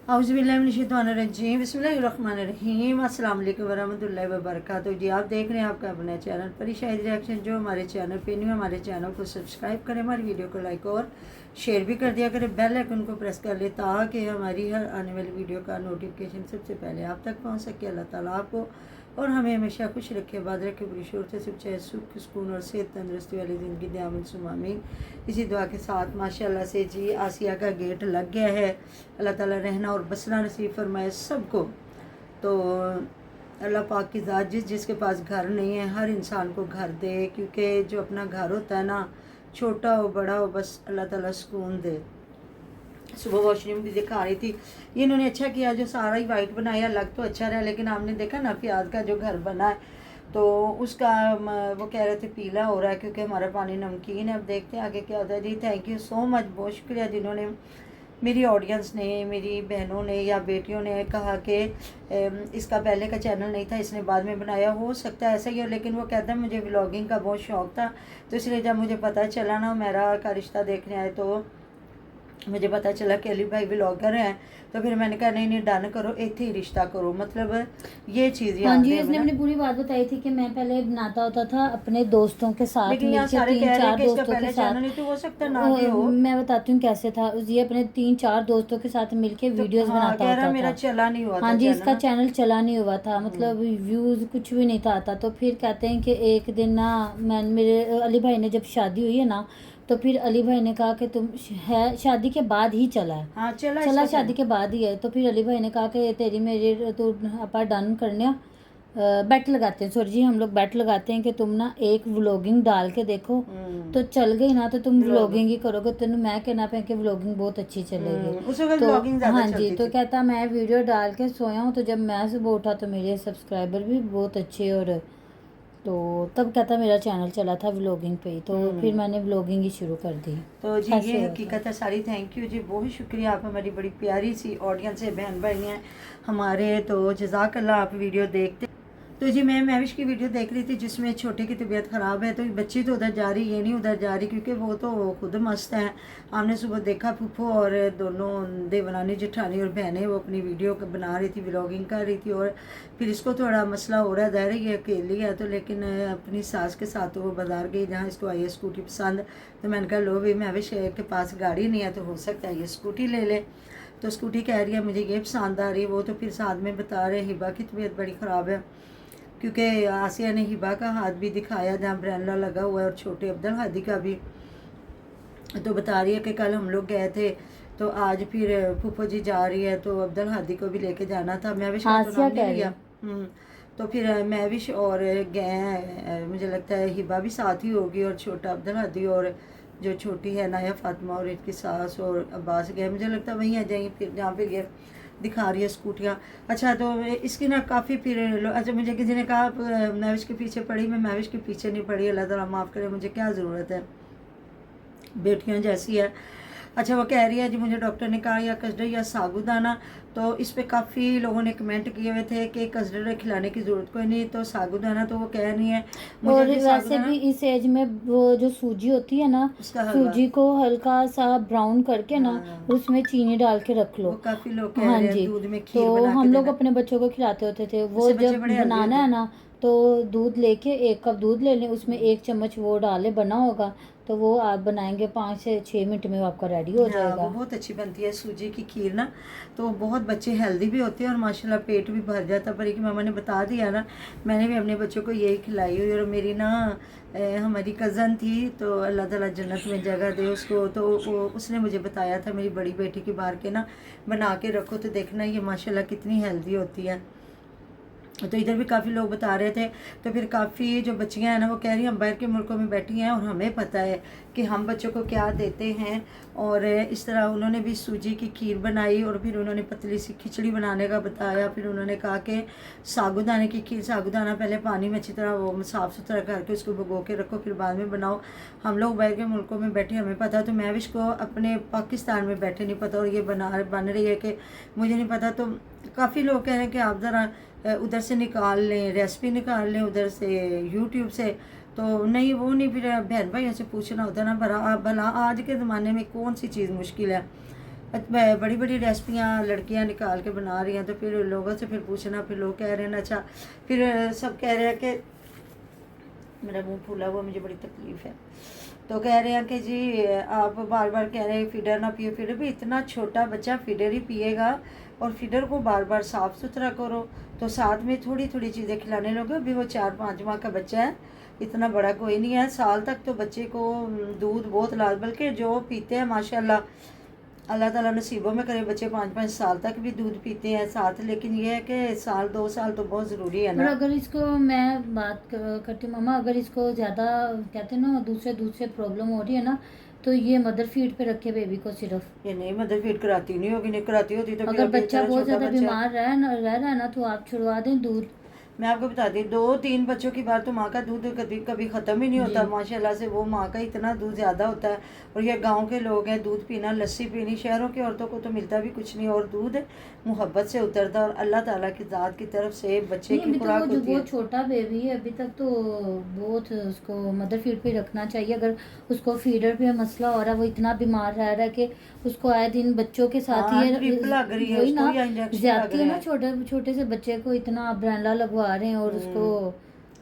औज़ुबिल्लाहिमिनश्शैतानिर्रजीम बिस्मिल्लाहिर्रहमानिर्रहीम अस्सलाम वालेकुम वरहमतुल्लाहि वबरकातुहू। जी आप देख रहे हैं आपका अपना चैनल परी शाहिद रिएक्शन। जो हमारे चैनल पे न्यू, हमारे चैनल को सब्सक्राइब करें, हमारी वीडियो को लाइक और शेयर भी कर दिया करें, बेल आइकन को प्रेस कर ले ताकि हमारी हर आने वाली वीडियो का नोटिफिकेशन सबसे पहले आप तक पहुँच सके। अल्लाह ताला आपको और हमें हमेशा खुश रखे, बाद रखे, बुरी शोर से चाहे सुख सुकून और सेहत तंदुरुस्ती वाली ज़िंदगी दे, आमीन सुम्मा आमीन। इसी दुआ के साथ माशाल्लाह से जी आसिया का गेट लग गया है। अल्लाह ताला रहना और बसना नसीब फरमाए सबको। तो अल्लाह पाक की ज़ात जिसके पास घर नहीं है हर इंसान को घर दे, क्योंकि जो अपना घर होता है ना, छोटा हो बड़ा हो, बस अल्लाह ताला सुकून दे। सुबह वॉशरूम भी दिखा रही थी, ये इन्होंने अच्छा किया जो सारा ही वाइट बनाया, लग तो अच्छा रहा, लेकिन आपने देखा ना फियाज का जो घर बना है तो उसका वो कह रहे थे पीला हो रहा है क्योंकि हमारा पानी नमकीन है। अब देखते हैं आगे क्या होता है। जी थैंक यू सो मच, बहुत शुक्रिया जिन्होंने, मेरी ऑडियंस ने, मेरी बहनों ने या बेटियों ने कहा कि इसका पहले का चैनल नहीं था, इसने बाद में बनाया। हो सकता है ऐसा ही हो, लेकिन वो कहता है मुझे व्लॉगिंग का बहुत शौक़ था, तो इसलिए जब मुझे पता चला ना मेरा का रिश्ता देखने आए तो मुझे पता चला कि अली भाई व्लॉगर हैं, तो फिर मैंने कहा नहीं डन करो, एक ही रिश्ता करो, मतलब ये चीज़ हाँ जी। इसने अपनी पूरी बात बताई थी कि मैं पहले बनाता होता था अपने दोस्तों के साथ, लेकिन यहाँ सारे कह रहे हैं कि इसका पहले चैनल नहीं, तो हो सकता ना भी हो। मैं बताती हूँ कैसे था। ये अपने 3-4 दोस्तों के साथ मिलके वीडियोस बनाता होता था। मेरा चला नहीं हुआ। हाँ जी, इसका चैनल चला नहीं हुआ था, मतलब व्यूज कुछ भी नहीं था आता। तो फिर कहते हैं कि एक दिन ना मेरे अली भाई ने जब शादी हुई है ना, तो फिर अली भाई ने कहा कि तुम है शादी के बाद ही चला है। हाँ, चला शादी के बाद ही है। तो फिर अली भाई ने कहा कि तेरी मेरी तो आप डन करने बेट लगाते हैं, सॉरी जी, हम लोग बेट लगाते हैं कि तुम ना एक व्लॉगिंग डाल के देखो, तो चल गई ना तो तुम व्लॉगिंग ही करोगे, तेन मैं कहना पे कि व्लॉगिंग बहुत अच्छी चलेगी। तो हाँ जी, तो कहता मैं वीडियो डाल के सोया हूँ, तो जब मैं सुबह उठा तो मेरे सब्सक्राइबर भी बहुत अच्छे, और तो तब कहता मेरा चैनल चला था व्लॉगिंग पे ही, तो फिर मैंने व्लॉगिंग ही शुरू कर दी। तो जी ये हकीकत है सारी। थैंक यू जी, बहुत शुक्रिया, आप हमारी बड़ी प्यारी सी ऑडियंस है, बहन भाई हैं हमारे, तो जज़ाकल्लाह आप वीडियो देखते। तो जी मैं महविश की वीडियो देख रही थी जिसमें छोटे की तबीयत ख़राब है, तो बच्ची तो उधर जा रही, ये नहीं उधर जा रही, क्योंकि वो तो खुद मस्त हैं। हमने सुबह देखा फूफो और दोनों देवरानी जेठानी और बहनें वो अपनी वीडियो बना रही थी, व्लॉगिंग कर रही थी, और फिर इसको थोड़ा मसला हो रहा है, ज़ाहिर ये अकेली है तो, लेकिन अपनी सास के साथ वो बाज़ार गई जहाँ इसको आई है स्कूटी पसंद। तो मैंने कहा लो भाई महविश के पास गाड़ी नहीं है तो हो सकता है ये स्कूटी ले ले, तो स्कूटी कह रही है मुझे ये पसंद आ रही है। वो तो फिर साथ में बता रहे हिबा की तबीयत बड़ी ख़राब है, क्योंकि आसिया ने हिबा का हाथ भी दिखाया जहाँ ब्रेनला लगा हुआ है, और छोटे अब्दुल हादी का भी। तो बता रही है कि कल हम लोग गए थे, तो आज फिर फूफो जी जा रही है, तो अब्दुल हादी को भी लेके जाना था। महविश का तो नाम नहीं लिया। तो फिर महविश और गए, मुझे लगता है हिबा भी साथ ही होगी, और छोटा अब्दुल हादी और जो छोटी है नाया फातिमा और इनकी सास और अब्बास गए, मुझे लगता है वहीं आ जाएंगे फिर जहाँ पे ये दिखा रही है स्कूटियाँ। अच्छा तो इसकी ना काफ़ी फिर अच्छा मुझे किसी ने कहा महविश के पीछे पड़ी, मैं महविश के पीछे नहीं पड़ी, अल्लाह ताला माफ़ करे, मुझे क्या ज़रूरत है, बेटियाँ जैसी है। अच्छा वो कह रही है जी मुझे डॉक्टर ने कहा या कस्टर्ड या साबूदाना, तो इस पे काफ़ी लोगों ने कमेंट किए हुए थे कि कस्टर्ड खिलाने की ज़रूरत कोई नहीं, तो साबूदाना तो वो कह रही है। और वैसे भी इस एज में वो जो सूजी होती है ना, सूजी को हल्का सा ब्राउन करके ना उसमें चीनी डाल के रख लो। काफ़ी लोग कह रहे हैं दूध में खीर तो बना के हम लोग अपने बच्चों को खिलाते होते थे। वो जब बनाना है ना तो दूध लेके 1 कप दूध ले लें, उसमें 1 चम्मच वो डाले, बना होगा तो वो आप बनाएंगे 5 से 6 मिनट में आपका रेडी हो जाएगा। वो बहुत अच्छी बनती है सूजी की खीर ना, तो बहुत बच्चे हेल्दी भी होते हैं और माशाल्लाह पेट भी भर जाता है। पर एक मामा ने बता दिया ना, मैंने भी अपने बच्चों को यही खिलाई हुई। और मेरी ना हमारी कज़न थी, तो अल्लाह ताला जन्नत में जगह दे उसको, तो उसने मुझे बताया था मेरी बड़ी बेटी की बार के ना बना के रखो तो देखना ये माशाल्लाह कितनी हेल्दी होती है। तो इधर भी काफ़ी लोग बता रहे थे। तो फिर काफ़ी जो बच्चियां हैं ना वो कह रही हैं हम बाहर के मुल्कों में बैठी हैं और हमें पता है कि हम बच्चों को क्या देते हैं। और इस तरह उन्होंने भी सूजी की खीर बनाई, और फिर उन्होंने पतली सी खिचड़ी बनाने का बताया। फिर उन्होंने कहा कि साबूदाने की खीर, साबूदाना पहले पानी में अच्छी तरह वो साफ़ सुथरा करके उसको भिगो के रखो, फिर बाद में बनाओ। हम लोग बाहर के मुल्कों में बैठे हमें पता, तो महविश को अपने पाकिस्तान में बैठे नहीं पता, और ये बन रही है कि मुझे नहीं पता। तो काफ़ी लोग कह रहे हैं कि आप ज़रा उधर से निकाल लें, रेसिपी निकाल लें उधर से यूट्यूब से, तो नहीं वो नहीं, फिर बहन भाइयों से पूछना होता ना। भला आज के ज़माने में कौन सी चीज़ मुश्किल है, बड़ी बड़ी रेसिपियाँ लड़कियाँ निकाल के बना रही हैं, तो फिर लोगों से फिर पूछना, फिर लोग कह रहे हैं अच्छा, फिर सब कह रहे हैं कि मेरा मुंह फूला हुआ, मुझे बड़ी तकलीफ़ है, तो कह रहे हैं कि जी आप बार बार कह रहे हैं फीडर ना पियो, फीडर भी इतना छोटा बच्चा फीडर ही पिएगा, और फीडर को बार बार साफ़ सुथरा करो, तो साथ में थोड़ी थोड़ी चीज़ें खिलाने लोगे। अभी वो 4-5 माह का बच्चा है, इतना बड़ा कोई नहीं है, साल तक तो बच्चे को दूध बहुत लाल, बल्कि जो पीते हैं माशाल्लाह, अल्लाह ताला नसीबों में करे बच्चे 5-5 साल तक भी दूध पीते हैं साथ, लेकिन ये है कि साल 2 साल तो बहुत ज़रूरी है और ना। अगर इसको मैं करती हूँ मम्मा, अगर इसको ज़्यादा कहते हैं ना दूसरे प्रॉब्लम हो रही है ना, तो ये मदर फीड पे रखे बेबी को सिर्फ। ये नहीं, मदर फीड कराती नहीं होगी, नहीं कराती होती तो फिर अगर अभी बच्चा इतना बहुत छोटा ज़्यादा बच्चा। बीमार रह रहा है ना, तो आप छुड़वा दें दूध। मैं आपको बता दी 2-3 बच्चों की बार तो माँ का दूध कभी कभी ख़त्म ही नहीं होता जी। माशाल्लाह से, वो माँ का इतना दूध ज़्यादा होता है। और ये गांव के लोग हैं, दूध पीना, लस्सी पीनी, शहरों की औरतों को तो मिलता भी कुछ नहीं, और दूध मोहब्बत से उतरता और अल्लाह ताला की ज़ात की तरफ से बच्चे नहीं, की अभी तो वो खुराक जो होती है। बहुत छोटा बेबी है अभी तक, तो बहुत उसको मदर फीड पे रखना चाहिए। अगर उसको फीडर पे मसला हो रहा है, वो इतना बीमार रह रहा है कि उसको आए दिन बच्चों के साथ हाँ, ये ड्रिप लग रही है वही उसको ना, या इंजेक्शन लग ज्यादती है रहे ना, हैं। छोटे छोटे से बच्चे को इतना ब्रैंडा लगवा रहे हैं और उसको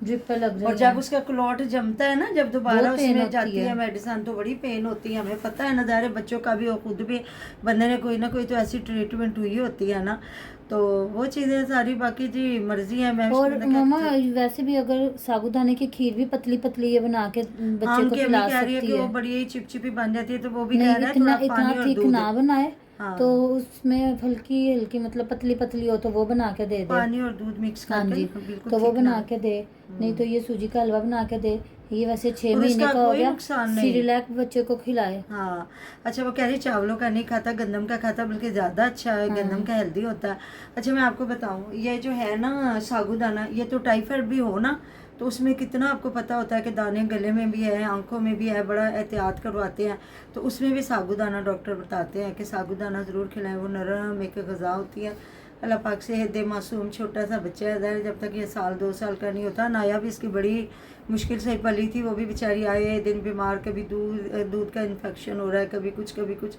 ड्रिप पे लग और रही जब है। उसका क्लॉट जमता है ना, जब दोबारा बहुत पेन उसमें होती जाती है है। मेडिसिन, तो बड़ी पेन होती है, हमें पता है ना, ज़ाहिर है बच्चों का भी और खुद भी बंदे ने कोई ना कोई तो ऐसी ट्रीटमेंट हुई होती है ना, तो वो चीज़ें सारी, बाकी जी मर्जी है। मैं और उसके मम्मा क्या, वैसे भी अगर साबूदाने की खीर भी पतली पतली ये बना के हाँ बच्चे को उनकी अम्मी खिला कह रही है कि सकती वो है। बड़ी ही चिपचिपी बन जाती है, तो वो भी कह नहीं, रहा है इतना थोड़ा इतना पानी और थिक दूध। ना बनाए, तो हाँ, उसमें हल्की हल्की मतलब पतली पतली हो तो वो बना के दे दे। पानी और दूध मिक्स हाँ करके जी, ना, बिल्कुल तो वो ठीक ना। बना के दे। नहीं तो ये सूजी का हलवा बना के दे। ये वैसे 6 और महीने उसका का हो कोई गया, नुकसान नहीं। सिरिलैक बच्चे को खिलाए। हाँ, अच्छा वो कह रही चावलों का नहीं खाता, गंदम का खाता, बल्कि ज़्यादा अच्छा है, गंदम हाँ का हेल्दी होता है। अच्छा मैं आपको बताऊँ, ये जो है ना साबूदाना, ये तो टाइफाइड भी हो ना, तो उसमें कितना आपको पता होता है कि दाने गले में भी है, आंखों में भी है, बड़ा एहतियात करवाते हैं, तो उसमें भी साबूदाना डॉक्टर बताते हैं कि साबूदाना ज़रूर खिलाएं, वो नरम एक ग़ज़ा होती है। अल्लाह पाक से दे, मासूम छोटा सा बच्चा है, जब तक ये 1-2 साल का नहीं होता। नाया भी इसकी बड़ी मुश्किल से पली थी, वो भी बेचारी आए दिन बीमार, कभी दूध का इन्फेक्शन हो रहा है, कभी कुछ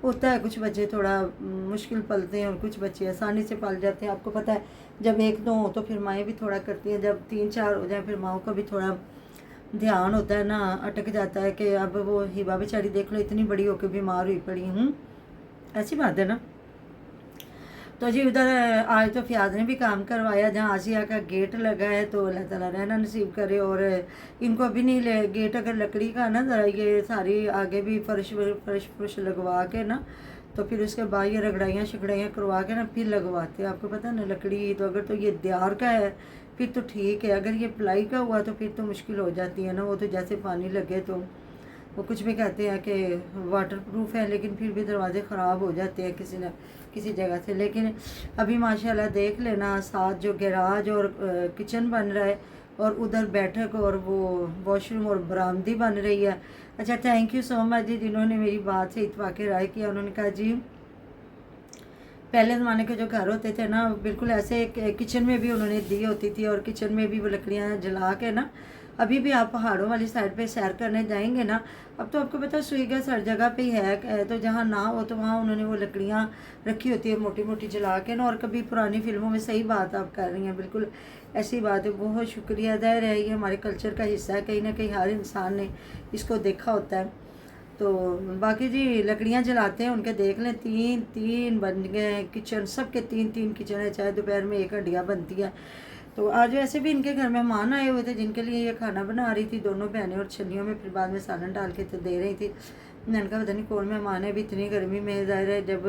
होता है। कुछ बच्चे थोड़ा मुश्किल पलते हैं और कुछ बच्चे आसानी से पल जाते हैं। आपको पता है जब 1-2 हो तो फिर माएँ भी थोड़ा करती हैं, जब 3-4 हो जाए फिर माओं का भी थोड़ा ध्यान होता है ना, अटक जाता है कि अब वो हिबा बेचारी देख लो इतनी बड़ी होकर बीमार हुई पड़ी हूँ, ऐसी बात है ना। तो जी उधर आज तो फ़ियाज़ ने भी काम करवाया, जहाँ आसिया का गेट लगा है, तो अल्लाह ताला रहना नसीब करे। और इनको अभी नहीं ले, गेट अगर लकड़ी का ना, ज़रा ये सारी आगे भी फर्श लगवा के ना, तो फिर उसके बाद ये रगड़ाइयाँ शगड़ाइयाँ करवा के ना फिर लगवाते हैं। आपको पता है ना, लकड़ी तो अगर तो ये दियार का है फिर तो ठीक है, अगर ये प्लाई का हुआ तो फिर तो मुश्किल हो जाती है ना, वो तो जैसे पानी लगे तो वो कुछ भी कहते हैं कि वाटर प्रूफ है, लेकिन फिर भी दरवाजे ख़राब हो जाते हैं किसी जगह से। लेकिन अभी माशाल्लाह देख लेना, साथ जो गैराज और किचन बन रहा है, और उधर बैठक और वो वॉशरूम और बरामदी बन रही है। अच्छा थैंक यू सो मच जी, जिन्होंने मेरी बात से इत्फाक राय किया। उन्होंने कहा जी पहले ज़माने के जो घर होते थे ना, बिल्कुल ऐसे किचन में भी उन्होंने दी होती थी, और किचन में भी वो लकड़ियाँ जला के ना, अभी भी आप पहाड़ों वाली साइड पे सैर करने जाएंगे ना, अब तो आपको पता है सुई गैस हर जगह पे ही है, तो जहाँ ना हो तो वहाँ उन्होंने वो लकड़ियाँ रखी होती है मोटी मोटी जला के ना। और कभी पुरानी फिल्मों में, सही बात आप कर रही हैं, बिल्कुल ऐसी बात है। बहुत शुक्रिया, ज़ाहिर है ये हमारे कल्चर का हिस्सा है, कहीं ना कहीं हर इंसान ने इसको देखा होता है। तो बाकी जी लकड़ियाँ जलाते हैं उनके, देख लें 3 बन गए किचन, सबके 3 किचन है, चाहे दोपहर में एक हंडिया बनती है। तो आज वैसे भी इनके घर मेहमान आए हुए थे, जिनके लिए ये खाना बना रही थी, दोनों बहनें, और छलियों में फिर बाद में सालन डाल के तो दे रही थी। मैंने कहा पता नहीं कौन मेहमान है, अभी इतनी गर्मी में, ज़ाहिर है जब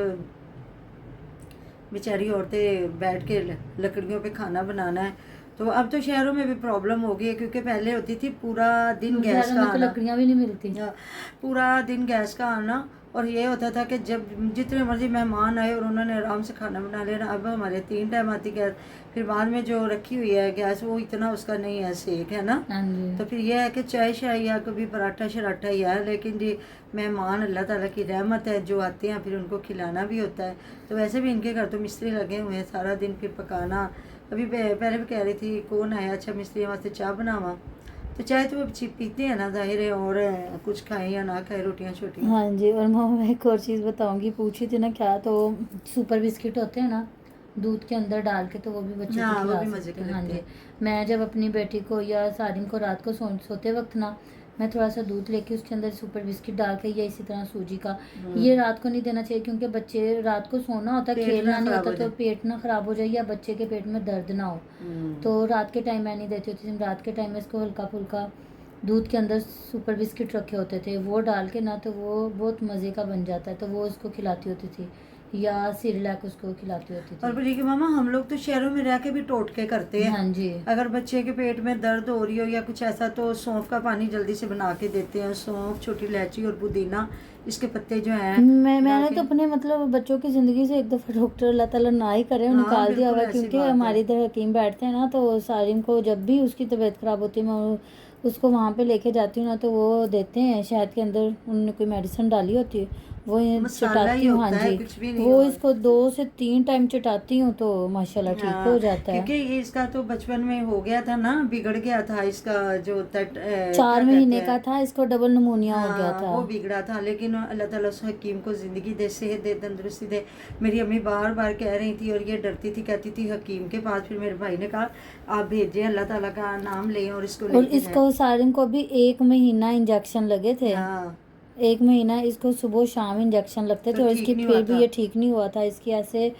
बेचारी औरतें बैठ के लकड़ियों पे खाना बनाना है। तो अब तो शहरों में भी प्रॉब्लम हो गई है, क्योंकि पहले होती थी पूरा दिन गैस का तो आना, लकड़ियाँ भी नहीं मिलती, पूरा दिन गैस का आना, और ये होता था कि जब जितने मर्जी मेहमान आए और उन्होंने आराम से खाना बना लिया। अब हमारे 3 टाइम आती गैस, फिर बाद में जो रखी हुई है गैस वो इतना उसका नहीं है सेक, है ना। हाँ जी। तो फिर यह है कि चाय शाय या कभी पराठा शराठा ही है, लेकिन जी मेहमान अल्लाह ताला की रहमत है, जो आते हैं फिर उनको खिलाना भी होता है। तो वैसे भी इनके घर तो मिस्त्री लगे हुए हैं, सारा दिन फिर पकाना। अभी पहले भी कह रही थी कौन आया, अच्छा मिस्त्री वास्ते चाय बनावा, तो चाय तो वो पीते हैं ना जाहिर है, और कुछ खाएं या ना खाएं, रोटियां छोटियां। हाँ जी। और मैं एक और चीज़ बताऊंगी, पूछी थी ना क्या, तो सुपर बिस्किट होते हैं ना दूध के अंदर डाल के, तो वो भी बच्चों को हाँ वो खिला भी मजे सकते के हैं। हाँ लगते जी। हैं। मैं जब अपनी बेटी को या सारिम को रात को सोते वक्त ना, मैं थोड़ा सा दूध लेके उसके अंदर सुपर बिस्किट डाल के, या इसी तरह सूजी का, ये रात को नहीं देना चाहिए, क्योंकि बच्चे रात को सोना होता है, पेट ना खेलना नहीं खराब होता, हो तो जाए। पेट ना ख़राब हो जाए या बच्चे के पेट में दर्द ना हो। तो रात के टाइम मैं नहीं देती होती थी, रात के टाइम में इसको हल्का फुल्का दूध के अंदर सुपर बिस्किट रखे होते थे, वो डाल के ना, तो वो बहुत मज़े का बन जाता है, तो वो उसको खिलाती होती थी, या सिरलैक उसको खिलाती होती और थी। बोलिए कि मामा हम लोग तो शहरों में रह के भी टोटके करते हैं। हाँ जी। अगर बच्चे के पेट में दर्द हो रही हो या कुछ ऐसा, तो सौंफ का पानी जल्दी से बना के देते हैं। सौंफ, छोटी इलायची और पुदीना, इसके पत्ते जो हैं मैंने तो अपने मतलब बच्चों की ज़िंदगी से एक दफ़ा डॉक्टर अल्लाह ताला ना ही करे, हाँ, निकाल दिया बिल्कुल हुआ, ऐसी क्योंकि बात है। हमारे इधर हकीम बैठते हैं ना, तो सारिम को जब भी उसकी तबीयत ख़राब होती है, मैं उसको वहाँ पे लेके जाती हूँ ना, तो वो देते हैं शहद के अंदर, उन्होंने कोई मेडिसिन डाली होती है, वो मसाला ही चटाती हूँ। हाँ होता है, जी। कुछ भी नहीं वो और। इसको 2 से 3 टाइम चटाती हूँ, तो माशाल्लाह ठीक हाँ, हो जाता क्योंकि है। ये इसका तो बचपन में हो गया था ना, बिगड़ गया था इसका जो क्या 4 कहते महीने हैं। का था, इसको डबल निमोनिया हो गया हाँ था। वो बिगड़ा था, लेकिन अल्लाह ताला उस हकीम को ज़िंदगी दे, सेहत दे, तंदुरुस्ती दे। मेरी अम्मी बार बार कह रही थी और ये डरती थी, कहती थी हकीम के पास। फिर मेरे भाई ने कहा आप भेजिए, अल्लाह ताला का नाम लें और इसको और लेके जाएं। इसको सारिम को भी 1 महीना इंजेक्शन लगे थे। हाँ 1 महीना इसको सुबह शाम इंजेक्शन लगते तो थे, और ठीक इसकी नहीं हुआ फिर भी था। ये ठीक नहीं हुआ था। इसकी ऐसे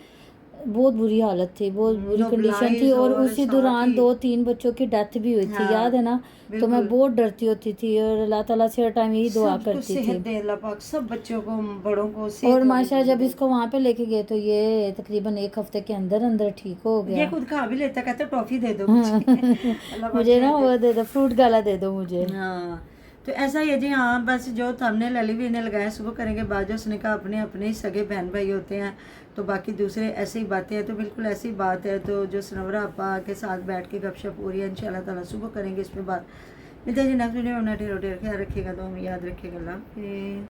बहुत बुरी हालत थी, बहुत बुरी कंडीशन थी, नोबलाइज और और उसी साथ दौरान ही। 2-3 बच्चों की डेथ भी हुई थी, याद है हाँ ना। तो मैं बिल्कुल। बहुत डरती होती थी, और अल्लाह ताला से हर टाइम यही दुआ सबको करती सेहत थी। दे अल्लाह पाक, सब बच्चों को, बड़ों को और सेहत वाली माशा जिंदगी जब दे। इसको वहाँ पे लेके गए, तो ये तकरीबन 1 हफ्ते के अंदर अंदर ठीक हो ये गया। खुद खा भी लेता, कहता टॉफी दे दो मुझे। अल्लाह पाक मुझे ना सेहत दे। वो दे दो, फ्रूट गाला दे दो मुझे। हाँ तो ऐसा ही है जी। हाँ बस जो हमने लली भी ने लगाया, सुबह करेंगे बाजू, उसने कहा अपने अपने ही सगे बहन भाई होते हैं, तो बाकी दूसरे ऐसी ही बातें हैं। तो बिल्कुल ऐसी बात है, तो जो सनवरा आपा के साथ बैठ के गपशप हो रही है, इंशाल्लाह ताला सुबह करेंगे इस पर बात। मिलते हैं जी नेक्स्ट वीडियो में। अपना ढेर ढेर ख्याल रखिएगा, तो हम याद रखिएगा। अल्लाह हाफिज़।